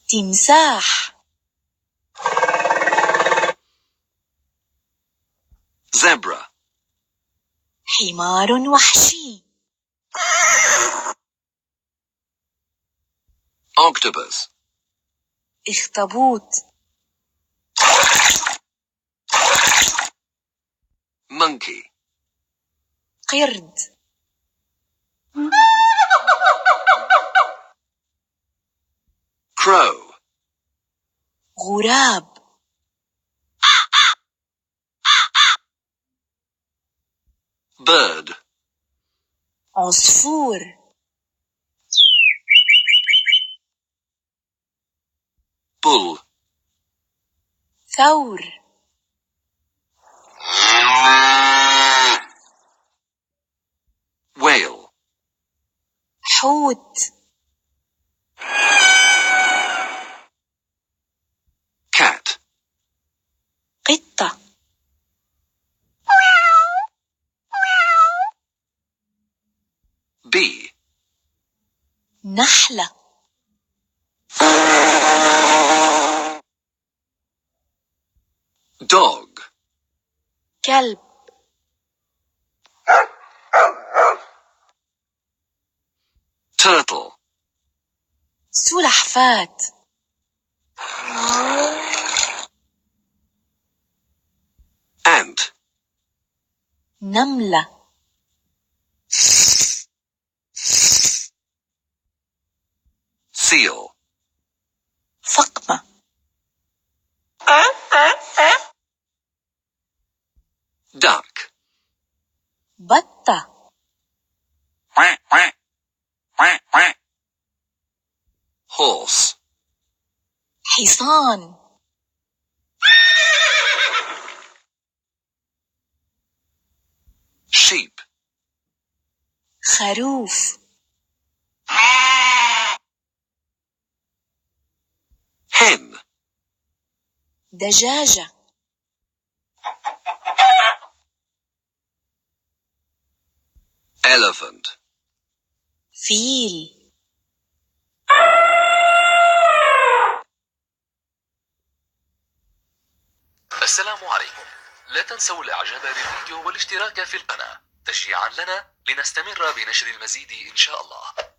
تمساح. zebra. حمار وحشي. octopus. اخطبوط. monkey. قرد. crow. غراب. bird. عصفور. bull. ثور. whale. حوت. cat. قطة. bee. نحلة. dog. كلب. turtle. سلحفاة. ant. نملة. seal. فقمة. duck. بطة. horse. حصان. sheep. خروف. hen. دجاجة. elephant. فيل. السلام عليكم. لا تنسوا الاعجاب بالفيديو والاشتراك في القناة تشجيعا لنا لنستمر بنشر المزيد إن شاء الله.